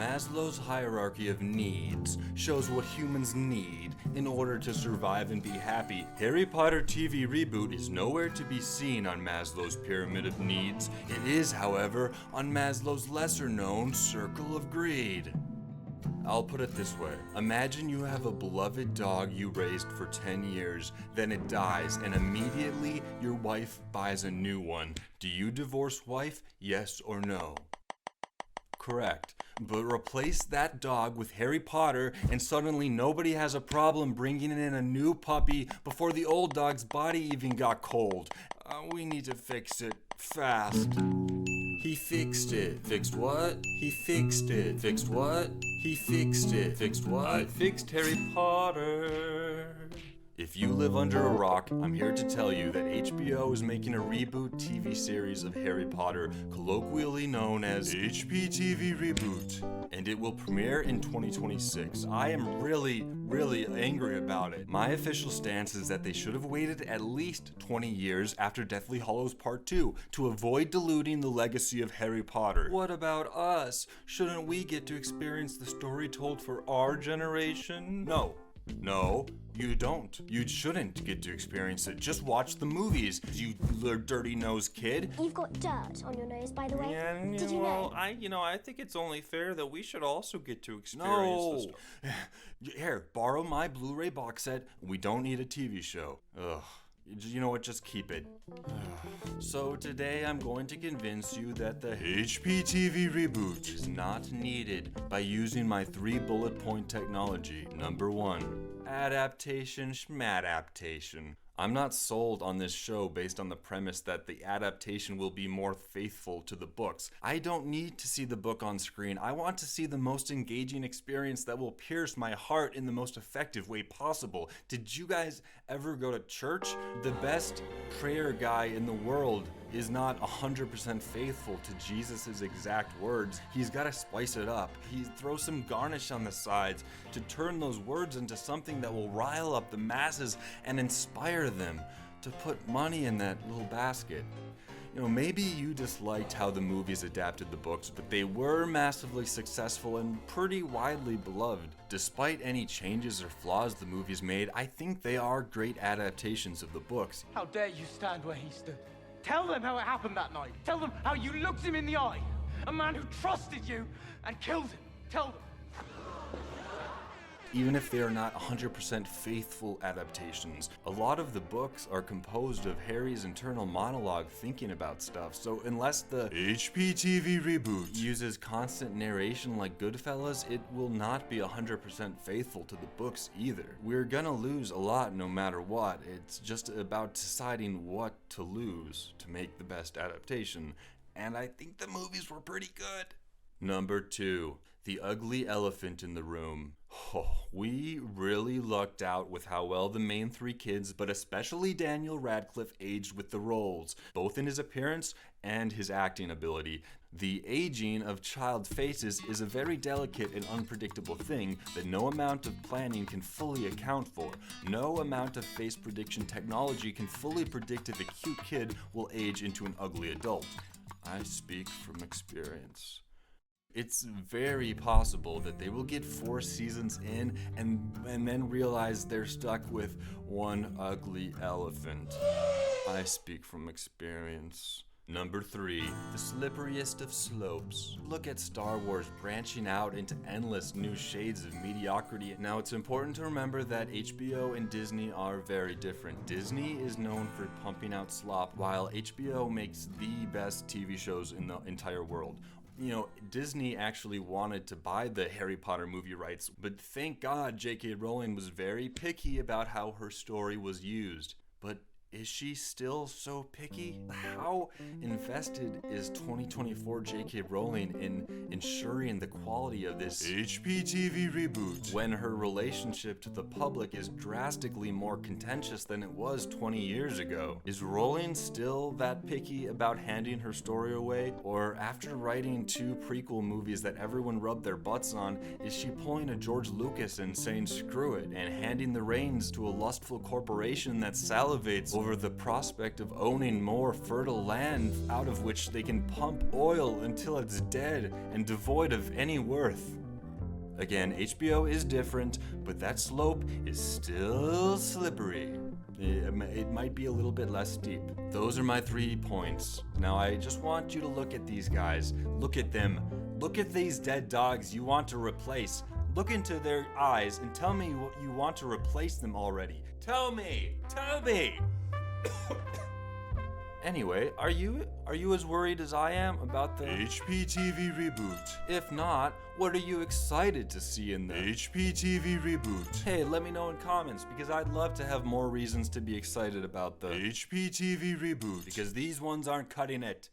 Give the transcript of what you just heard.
Maslow's hierarchy of needs shows what humans need in order to survive and be happy. Harry Potter TV Reboot is nowhere to be seen on Maslow's pyramid of needs. It is, however, on Maslow's lesser-known circle of greed. I'll put it this way. Imagine you have a beloved dog you raised for 10 years, then it dies, and immediately your wife buys a new one. Do you divorce wife? Yes or no? Correct. But replace that dog with Harry Potter and suddenly nobody has a problem bringing in a new puppy before the old dog's body even got cold. We need to fix it fast. He fixed it. Fixed what? He fixed it. Fixed what? He fixed it. Fixed what? I fixed Harry Potter. If you live under a rock, I'm here to tell you that HBO is making a reboot TV series of Harry Potter, colloquially known as HPTV Reboot, and it will premiere in 2026. I am really angry about it. My official stance is that they should have waited at least 20 years after Deathly Hallows Part 2 to avoid diluting the legacy of Harry Potter. What about us? Shouldn't we get to experience the story told for our generation? No, you don't. You shouldn't get to experience it. Just watch the movies, you dirty-nosed kid. You've got dirt on your nose, by the way. Yeah, Did you know? I think it's only fair that we should also get to experience the story. Here, borrow my Blu-ray box set. We don't need a TV show. Ugh. You know what, just keep it. So today I'm going to convince you that the HPTV Reboot is not needed by using my 3 bullet point technology. Number 1, adaptation schmadaptation. I'm not sold on this show based on the premise that the adaptation will be more faithful to the books. I don't need to see the book on screen. I want to see the most engaging experience that will pierce my heart in the most effective way possible. Did you guys ever go to church? The best prayer guy in the world is not 100% faithful to Jesus' exact words. He's got to spice it up. He throws some garnish on the sides to turn those words into something that will rile up the masses and inspire them to put money in that little basket. You know, maybe you disliked how the movies adapted the books, but they were massively successful and pretty widely beloved. Despite any changes or flaws the movies made, I think they are great adaptations of the books. How dare you stand where he stood? Tell them how it happened that night. Tell them how you looked him in the eye. A man who trusted you and killed him. Tell them. Even if they are not 100% faithful adaptations, a lot of the books are composed of Harry's internal monologue thinking about stuff, so unless the HPTV Reboot uses constant narration like Goodfellas, it will not be 100% faithful to the books either. We're gonna lose a lot no matter what. It's just about deciding what to lose to make the best adaptation, and I think the movies were pretty good. Number 2, the ugly elephant in the room. Oh, we really lucked out with how well the main 3 kids, but especially Daniel Radcliffe, aged with the roles, both in his appearance and his acting ability. The aging of child faces is a very delicate and unpredictable thing that no amount of planning can fully account for. No amount of face prediction technology can fully predict if a cute kid will age into an ugly adult. I speak from experience. It's very possible that they will get 4 seasons in and then realize they're stuck with one ugly elephant. I speak from experience. Number 3, the slipperiest of slopes. Look at Star Wars branching out into endless new shades of mediocrity. Now, it's important to remember that HBO and Disney are very different. Disney is known for pumping out slop, while HBO makes the best TV shows in the entire world. You know, Disney actually wanted to buy the Harry Potter movie rights, but thank God J.K. Rowling was very picky about how her story was used. But is she still so picky? How invested is 2024 J.K. Rowling in ensuring the quality of this HPTV Reboot when her relationship to the public is drastically more contentious than it was 20 years ago? Is Rowling still that picky about handing her story away? Or after writing 2 prequel movies that everyone rubbed their butts on, is she pulling a George Lucas and saying screw it and handing the reins to a lustful corporation that salivates over the prospect of owning more fertile land out of which they can pump oil until it's dead and devoid of any worth. Again, HBO is different, but that slope is still slippery. It might be a little bit less steep. Those are my 3 points. Now I just want you to look at these guys. Look at them. Look at these dead dogs you want to replace. Look into their eyes and tell me what you want to replace them already. Tell me! Tell me! Anyway, are you as worried as I am about the HPTV reboot? If not, what are you excited to see in the HPTV reboot? Hey, let me know in comments, because I'd love to have more reasons to be excited about the HPTV reboot, because these ones aren't cutting it.